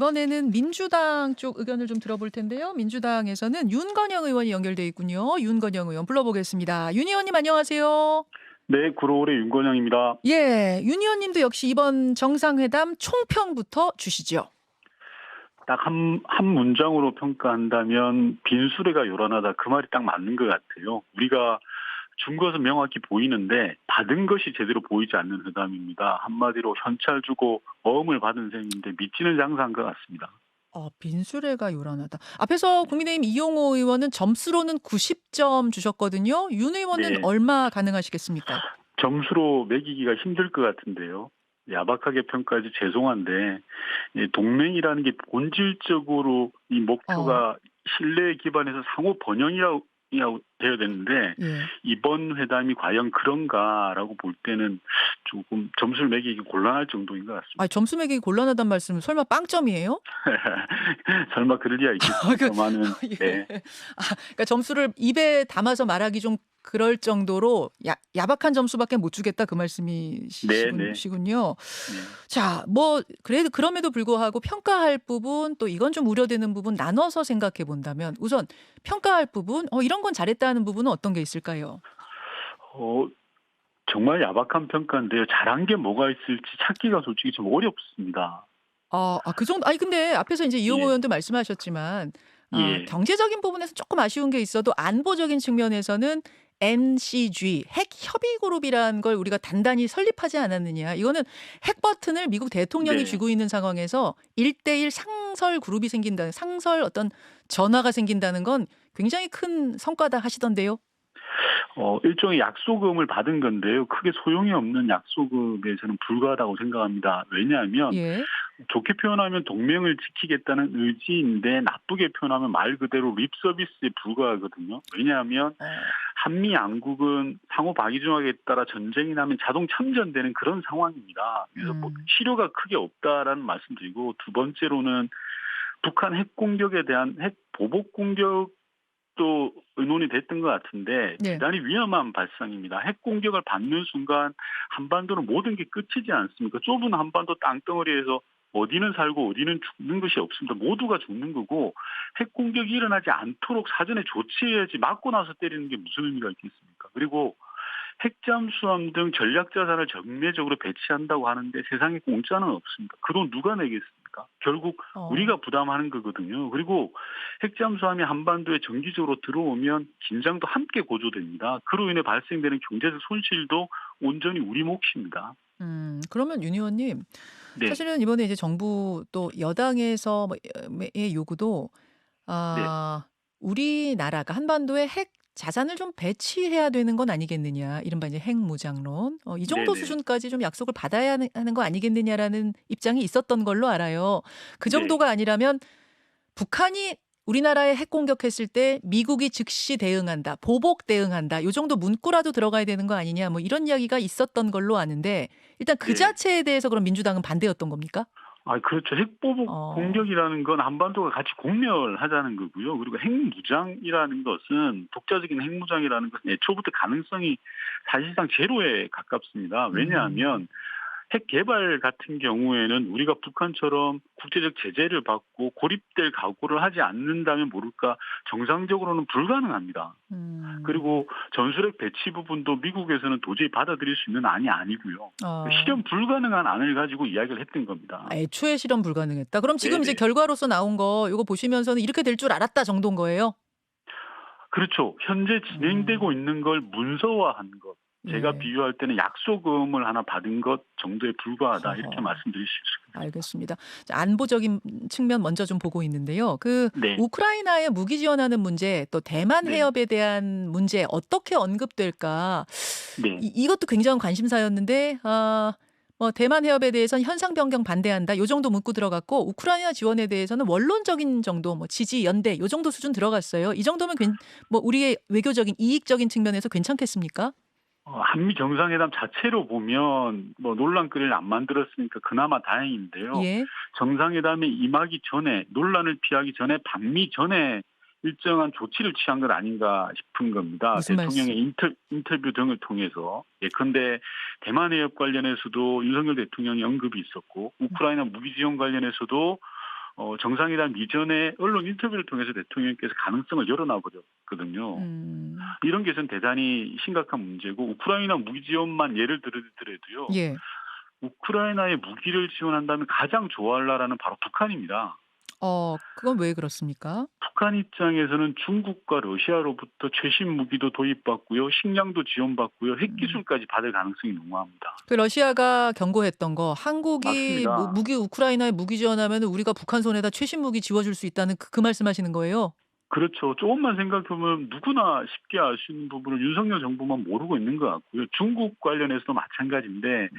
이번에는 민주당 쪽 의견을 좀 들어볼 텐데요. 민주당에서는 윤건영 의원이 연결돼 있군요. 윤건영 의원 불러보겠습니다. 윤 의원님 안녕하세요. 네, 구로울의 윤건영입니다. 예, 윤 의원님도 역시 이번 정상회담 총평부터 주시죠. 딱 한 문장으로 평가한다면 빈수레가 요란하다. 그 말이 딱 맞는 것 같아요. 우리가 준 것은 명확히 보이는데 받은 것이 제대로 보이지 않는 회담입니다. 한마디로 현찰 주고 어음을 받은 셈인데 믿지는 장사한 것 같습니다. 빈수레가 요란하다. 앞에서 국민의힘 이용호 의원은 점수로는 90점 주셨거든요. 윤 의원은 네, 얼마 가능하시겠습니까? 점수로 매기기가 힘들 것 같은데요. 야박하게 평가해서 죄송한데 동맹이라는 게 본질적으로 이 어, 목표가 신뢰에 기반해서 상호 번영이라고 되어야 되는데 예. 이번 회담이 과연 그런가라고 볼 때는 조금 점수를 매기기 곤란할 정도인 것 같습니다. 점수 매기기 곤란하단 말씀은 설마 빵점이에요? 설마 그럴 리가 아 그 있겠습니까마는 예. 네, 그러니까 점수를 입에 담아서 말하기 좀 그럴 정도로 야박한 점수밖에 못 주겠다 그 네, 말씀이시군 네, 시군요. 네, 자, 뭐 그래도 그럼에도 불구하고 평가할 부분 또 이건 좀 우려되는 부분 나눠서 생각해 본다면 우선 평가할 부분 이런 건 잘했다는 부분은 어떤 게 있을까요? 어, 정말 야박한 평가인데요. 잘한 게 뭐가 있을지 찾기가 솔직히 좀 어렵습니다. 그 정도 아니 근데 앞에서 이제 이용호 예, 의원도 말씀하셨지만 예, 경제적인 부분에서 조금 아쉬운 게 있어도 안보적인 측면에서는 NCG 핵 협의 그룹이라는 걸 우리가 단단히 설립하지 않았느냐. 이거는 핵 버튼을 미국 대통령이 네. 쥐고 있는 상황에서 1대1 상설 그룹이 생긴다는 상설 어떤 전화가 생긴다는 건 굉장히 큰 성과다 하시던데요. 일종의 약소금을 받은 건데요. 크게 소용이 없는 약소금에 저는 불과하다고 생각합니다. 왜냐하면 예. 좋게 표현하면 동맹을 지키겠다는 의지인데 나쁘게 표현하면 말 그대로 립 서비스에 불과하거든요. 왜냐하면 어. 한미 양국은 상호 박이중학에 따라 전쟁이 나면 자동 참전되는 그런 상황입니다. 그래서 뭐 음. 실효가 크게 없다라는 말씀드리고 두 번째로는 북한 핵 공격에 대한 핵 보복 공격도 의논이 됐던 것 같은데 네. 대단히 위험한 발상입니다. 핵 공격을 받는 순간 한반도는 모든 게 끝이지 않습니까? 좁은 한반도 땅덩어리에서 어디는 살고 어디는 죽는 것이 없습니다. 모두가 죽는 거고 핵 공격이 일어나지 않도록 사전에 조치해야지 맞고 나서 때리는 게 무슨 의미가 있겠습니까? 그리고 핵잠수함 등 전략 자산을 전면적으로 배치한다고 하는데 세상에 공짜는 없습니다. 그 돈 누가 내겠습니까? 결국 어. 우리가 부담하는 거거든요. 그리고 핵잠수함이 한반도에 정기적으로 들어오면 긴장도 함께 고조됩니다. 그로 인해 발생되는 경제적 손실도 온전히 우리 몫입니다. 그러면 윤 의원님 네, 사실은 이번에 이제 정부 또 여당에서 의 요구도 네, 아 우리나라가 한반도에 핵 자산을 좀 배치해야 되는 건 아니겠느냐. 이른바 이제 핵무장론. 이 네, 정도 네, 수준까지 좀 약속을 받아야 하는 거 아니겠느냐라는 입장이 있었던 걸로 알아요. 그 네. 정도가 아니라면 북한이 우리나라에 핵 공격했을 때 미국이 즉시 대응한다. 보복 대응한다. 요 정도 문구라도 들어가야 되는 거 아니냐. 뭐 이런 이야기가 있었던 걸로 아는데 일단 그 네. 자체에 대해서 그럼 민주당은 반대였던 겁니까? 그렇죠. 핵보복 어. 공격이라는 건 한반도가 같이 공멸하자는 거고요. 그리고 핵무장이라는 것은 독자적인 핵무장이라는 것은 애초부터 가능성이 사실상 제로에 가깝습니다. 음. 왜냐하면 핵 개발 같은 경우에는 우리가 북한처럼 국제적 제재를 받고 고립될 각오를 하지 않는다면 모를까 정상적으로는 불가능합니다. 음. 그리고 전술핵 배치 부분도 미국에서는 도저히 받아들일 수 있는 안이 아니고요. 어. 실현 불가능한 안을 가지고 이야기를 했던 겁니다. 애초에 실현 불가능했다. 그럼 지금 이제 네네. 결과로서 나온 거 요거 보시면서는 '이렇게 될 줄 알았다.' 정도인 거예요? 그렇죠. 현재 어. 진행되고 있는 걸 문서화한 것. 제가 예. 비유할 때는 약소금을 하나 받은 것 정도에 불과하다. 이렇게 허허. 말씀드릴 수 있을 것 같습니다. 알겠습니다. 자 안보적인 측면 먼저 좀 보고 있는데요. 그 네. 우크라이나에 무기 지원하는 문제 또 대만 네. 해협에 대한 문제 어떻게 언급될까 네. 이것도 굉장한 관심사였는데 뭐 대만 해협에 대해서는 현상 변경 반대한다. 요 정도 문구 들어갔고 우크라이나 지원에 대해서는 원론적인 정도 뭐 지지 연대 요 정도 수준 들어갔어요. 이 정도면 뭐 우리의 외교적인 이익적인 측면에서 괜찮겠습니까? 한미 정상회담 자체로 보면 뭐 논란거리를 안 만들었으니까 그나마 다행인데요. 예. 정상회담에 임하기 전에 논란을 피하기 전에 반미 전에 일정한 조치를 취한 것 아닌가 싶은 겁니다. 무슨 말씀? 대통령의 인터뷰 등을 통해서. 예컨대 대만 해협 관련해서도 윤석열 대통령이 언급이 있었고 우크라이나 무기 지원 관련해서도 정상회담 이전에 언론 인터뷰를 통해서 대통령께서 가능성을 열어놔 버렸거든요. 이런 게 전 대단히 심각한 문제고 우크라이나 무기 지원만 예를 들더라도요. 예. 우크라이나에 무기를 지원한다면 가장 좋아할 나라는 바로 북한입니다. 그건 왜 그렇습니까? 북한 입장에서는 중국과 러시아로부터 최신 무기도 도입받고요. 식량도 지원받고요. 음. 핵기술까지 받을 가능성이 농후합니다. 그 러시아가 경고했던 거 한국이 뭐 맞습니다. 무기 우크라이나에 무기 지원하면은 우리가 북한 손에다 최신 무기 지워줄 수 있다는 그 말씀하시는 거예요? 그렇죠. 조금만 생각해보면 누구나 쉽게 알 수 있는 부분을 윤석열 정부만 모르고 있는 것 같고요. 중국 관련해서도 마찬가지인데 음.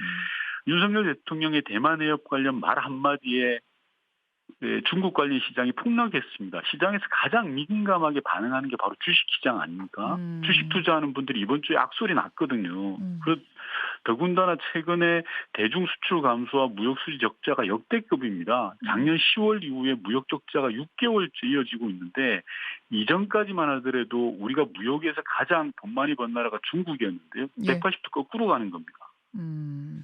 윤석열 대통령의 대만 해협 관련 말 한마디에 중국 관련 시장이 폭락했습니다. 시장에서 가장 민감하게 반응하는 게 바로 주식시장 아닙니까? 주식 음. 투자하는 분들이 이번 주에 악소리 났거든요. 음. 더군다나 최근에 대중 수출 감소와 무역 수지 적자가 역대급입니다. 작년 10월 이후에 무역 적자가 6개월째 이어지고 있는데 이전까지만 하더라도 우리가 무역에서 가장 돈 많이 번 나라가 중국이었는데요. 예. 180도 거꾸로 가는 겁니다. 음.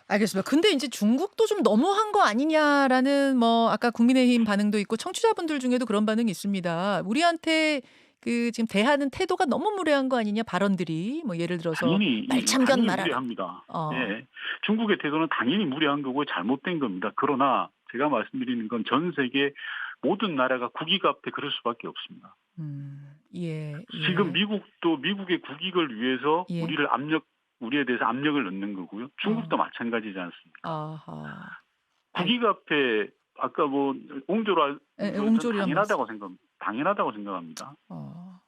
알겠습니다. 근데 인제 중국도 좀 너무한 거 아니냐라는 뭐 아까 국민의힘 반응도 있고 청취자분들 중에도 그런 반응이 있습니다. 우리한테 그 지금 대하는 태도가 너무 무례한 거 아니냐 발언들이. 뭐 예를 들어서 "말참견 당연히 말아라." 무리합니다. 어. 예. 중국의 태도는 당연히 무리한 거고 잘못된 겁니다. 그러나 제가 말씀드리는 건 전 세계 모든 나라가 국익 앞에 그럴 수밖에 없습니다. 예. 지금 예. 미국도 미국의 국익을 위해서 예. 우리에 대해서 압력을 넣는 거고요. 중국도 어. 마찬가지지 않습니까? 아하. 알 국익 앞에 아까 뭐 옹졸한 예예. 건 전 옹졸이란 말씀. 당연하다고 생각합니다. 어.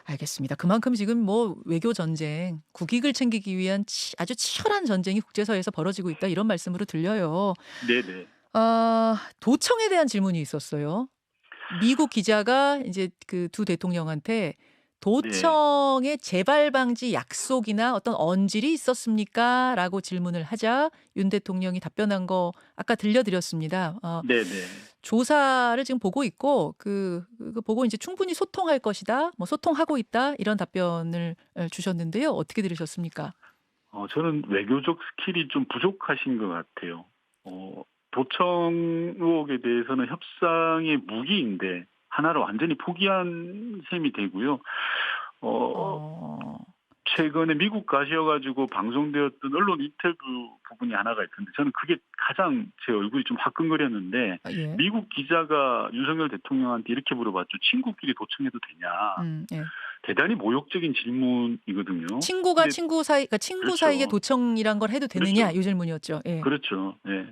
알겠습니다. 그만큼 지금 뭐 외교 전쟁, 국익을 챙기기 위한 아주 치열한 전쟁이 국제사회에서 벌어지고 있다 이런 말씀으로 들려요. 네네. 도청에 대한 질문이 있었어요. 미국 기자가 이제 그 두 대통령한테 네. "도청의 재발 방지 약속이나 어떤 언질이 있었습니까?"라고 질문을 하자 윤 대통령이 답변한 거 아까 들려드렸습니다. 네네. "조사를 지금 보고 있고 그거 보고 이제 충분히 소통할 것이다. 뭐 소통하고 있다." 이런 답변을 주셨는데요. 어떻게 들으셨습니까? 저는 외교적 스킬이 좀 부족하신 것 같아요. 도청 의혹에 대해서는 협상의 무기인데 하나를 완전히 포기한 셈이 되고요. 어 어. 최근에 미국 가셔 가지고 방송되었던 언론 인터뷰 부분이 하나가 있던데 저는 그게 가장 제 얼굴이 좀 화끈거렸는데 예. 미국 기자가 윤석열 대통령한테 이렇게 물어봤죠. "친구끼리 도청해도 되냐?" 예. 대단히 모욕적인 질문이거든요. 친구가 근데 친구 사이 그러니까 친구 사이에 그렇죠. 도청이란 걸 해도 되느냐 그렇죠. 요 질문이었죠. 예. 그렇죠. 예.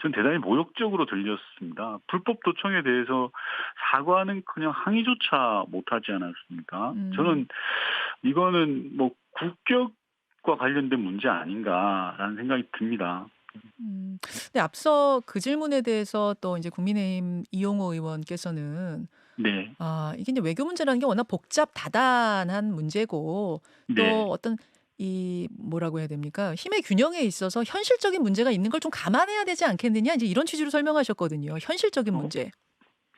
전 대단히 모욕적으로 들렸습니다. 불법 도청에 대해서 사과는커녕 항의조차 못하지 않았습니까? 음. 저는 이거는 뭐 국격과 관련된 문제 아닌가라는 생각이 듭니다. 근데 앞서 그 질문에 대해서 또 인제 국민의힘 이용호 의원께서는 네. 이게 인제 외교 문제라는 게 워낙 복잡다단한 문제고 또 네. 어떤 이 뭐라고 해야 됩니까? 힘의 균형에 있어서 현실적인 문제가 있는 걸 좀 감안해야 되지 않겠느냐 인제 이런 취지로 설명하셨거든요. 현실적인 어 문제.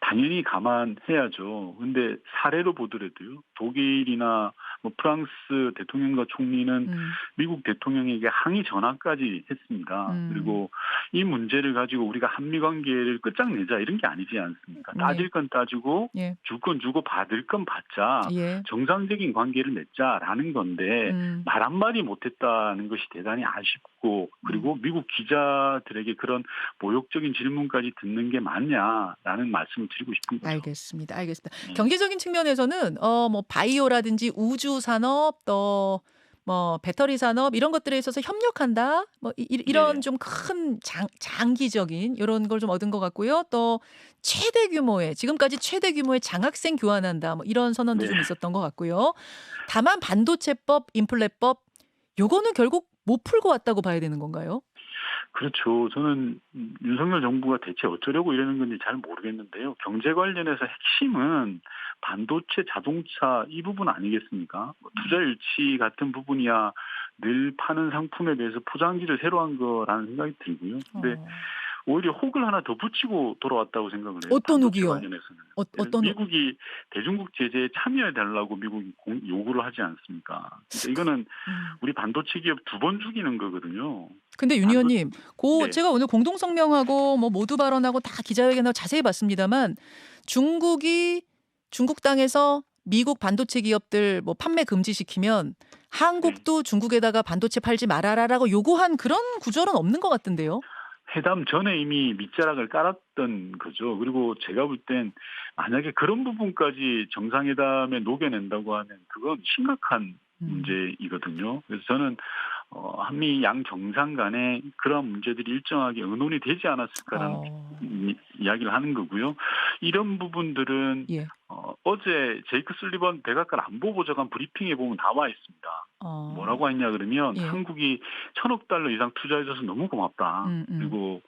당연히 감안해야죠. 근데 사례로 보더라도요. 독일이나 뭐 프랑스 대통령과 총리는 음. 미국 대통령에게 항의 전화까지 했습니다. 음. 그리고 이 문제를 가지고 우리가 한미 관계를 끝장내자 이런 게 아니지 않습니까? 예. 따질 건 따지고 예. 줄 건 주고 받을 건 받자. 예. 정상적인 관계를 맺자라는 건데 음. 말 한마디 못했다는 것이 대단히 아쉽고 음. 그리고 미국 기자들에게 그런 모욕적인 질문까지 듣는 게 맞냐라는 말씀을 드리고 싶은 거죠. 알겠습니다. 알겠습니다. 네. 경제적인 측면에서는 뭐 바이오라든지 우주 산업 또 뭐 배터리 산업 이런 것들에 있어서 협력한다. 뭐 이런 네. 좀 큰 장기적인 요런 걸 좀 얻은 것 같고요. 또 최대 규모의 지금까지 최대 규모의 장학생 교환한다. 뭐 이런 선언도 네. 좀 있었던 것 같고요. 다만 반도체법, 인플레법 요거는 결국 못 풀고 왔다고 봐야 되는 건가요? 그렇죠. 저는 윤석열 정부가 대체 어쩌려고 이러는 건지 잘 모르겠는데요. 경제 관련해서 핵심은 반도체, 자동차 이 부분 아니겠습니까? 뭐 투자 유치 같은 부분이야 늘 파는 상품에 대해서 포장지를 새로 한 거라는 생각이 들고요. 근데 어. 오히려 혹을 하나 더 붙이고 돌아왔다고 생각을 해요. 어떤 반도체 혹이요? 관련해서는. 어떤 혹? 미국이 대중국 제재에 참여해달라고 미국이 요구를 하지 않습니까? 그러니까 이거는 우리 반도체 기업 두 번 죽이는 거거든요. 근데 윤 반도 의원님, 네. 제가 오늘 공동 성명하고 뭐 모두 발언하고 다 기자회견하고 자세히 봤습니다만 중국 땅에서 미국 반도체 기업들 뭐 판매 금지시키면 네. 한국도 중국에다가 반도체 팔지 말아라라고 요구한 그런 구절은 없는 것 같던데요. 회담 전에 이미 밑자락을 깔았던 거죠. 그리고 제가 볼 땐 만약에 그런 부분까지 정상회담에 녹여낸다고 하면 그건 심각한 음. 문제이거든요. 그래서 저는 한미 양 정상 간에 그러한 문제들이 일정하게 의논이 되지 않았을까라는 이야기를 하는 거고요. 이런 부분들은 예. 어제 제이크 술리번 백악관 안보보좌관 브리핑에 보면 나와 있습니다. 뭐라고 했냐 그러면 예. 한국이 1,000억 달러 이상 투자해줘서 너무 고맙다. 그리고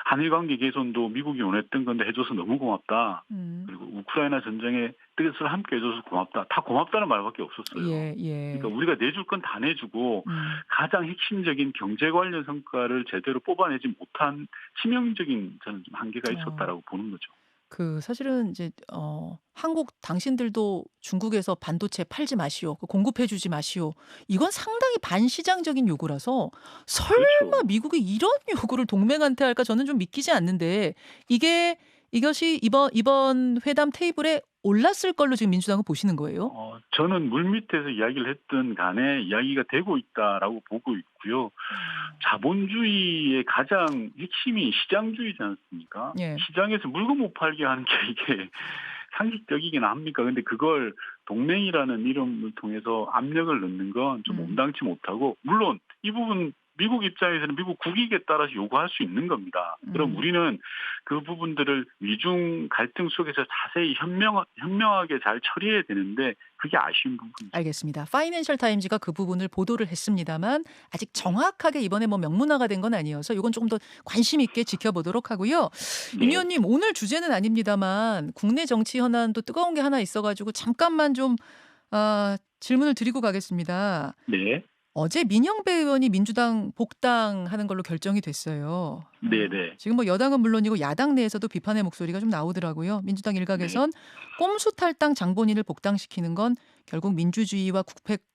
한일 관계 개선도 미국이 원했던 건데 해줘서 너무 고맙다. 그리고 우크라이나 전쟁에 뜻을 함께 해줘서 고맙다. 다 고맙다는 말밖에 없었어요. 예. 그러니까 우리가 내줄 건 다 내주고 가장 핵심적인 경제 관련 성과를 제대로 뽑아내지 못한 치명적인 저는 좀 한계가 있었다라고 보는 거죠. 사실은 이제 한국 당신들도 중국에서 반도체 팔지 마시오. 공급해 주지 마시오. 이건 상당히 반시장적인 요구라서 설마 그렇죠. 미국이 이런 요구를 동맹한테 할까 저는 좀 믿기지 않는데 이것이 이번 회담 테이블에 올랐을 걸로 지금 민주당은 보시는 거예요? 저는 물밑에서 이야기를 했던 간에 이야기가 되고 있다라고 보고 있고요. 자본주의의 가장 핵심이 시장주의지 않습니까? 예. 시장에서 물건 못 팔게 하는 게 이게 상식적이긴 합니까? 근데 그걸 동맹이라는 이름을 통해서 압력을 넣는 건 좀 온당치 못하고, 물론 이 부분 미국 입장에서는 미국 국익에 따라서 요구할 수 있는 겁니다. 그럼 우리는 그 부분들을 위중 갈등 속에서 자세히 현명하게 잘 처리해야 되는데 그게 아쉬운 부분이죠. 알겠습니다. 파이낸셜 타임즈가 그 부분을 보도를 했습니다만 아직 정확하게 이번에 뭐 명문화가 된 건 아니어서 이건 조금 더 관심 있게 지켜보도록 하고요. 윤 네. 의원님, 오늘 주제는 아닙니다만 국내 정치 현안도 뜨거운 게 하나 있어가지고 잠깐만 좀 질문을 드리고 가겠습니다. 네. 어제 민영배 의원이 민주당 복당하는 걸로 결정이 됐어요. 네네. 지금 뭐 여당은 물론이고 야당 내에서도 비판의 목소리가 좀 나오더라고요. 민주당 일각에선 꼼수 탈당 장본인을 복당시키는 건 결국 민주주의와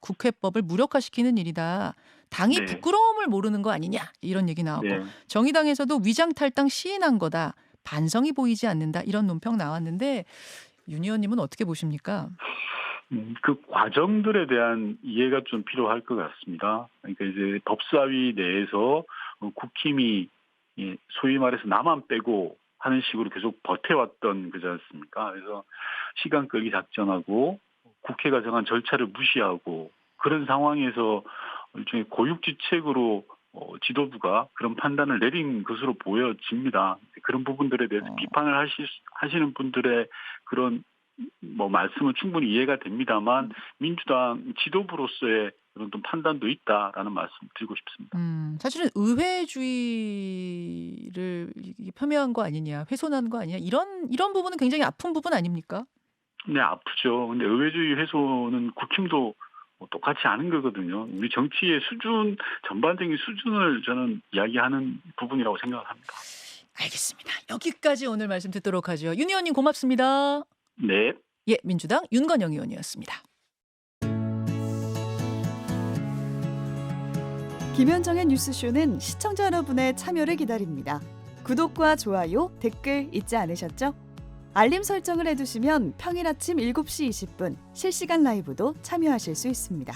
국회법을 무력화시키는 일이다. 당이 네. 부끄러움을 모르는 거 아니냐 이런 얘기 나왔고 네. 정의당에서도 위장 탈당 시인한 거다. 반성이 보이지 않는다. 이런 논평 나왔는데 윤 의원님은 어떻게 보십니까? 그 과정들에 대한 이해가 좀 필요할 것 같습니다. 그러니까 이제 법사위 내에서 국힘이 소위 말해서 나만 빼고 하는 식으로 계속 버텨왔던 거지 않습니까? 그래서 시간 끌기 작전하고 국회가 정한 절차를 무시하고 그런 상황에서 일종의 고육지책으로 지도부가 그런 판단을 내린 것으로 보여집니다. 그런 부분들에 대해서 비판을 하시는 분들의 그런 말씀은 충분히 이해가 됩니다만 민주당 지도부로서의 그런 좀 판단도 있다라는 말씀 드리고 싶습니다. 사실은 의회주의를 이게 폄훼한 거 아니냐, 훼손한 거 아니냐 이런 부분은 굉장히 아픈 부분 아닙니까? 네, 아프죠. 근데 의회주의 훼손은 국힘도 똑같이 아는 거거든요. 우리 정치의 수준, 전반적인 수준을 저는 이야기하는 부분이라고 생각합니다. 알겠습니다. 여기까지 오늘 말씀 듣도록 하죠. 윤 의원님 고맙습니다. 네. 예, 민주당 윤건영 의원이었습니다. 김현정의 뉴스쇼는 시청자 여러분의 참여를 기다립니다. 구독과 좋아요, 댓글 잊지 않으셨죠? 알림 설정을 해두시면 평일 아침 7시 20분 실시간 라이브도 참여하실 수 있습니다.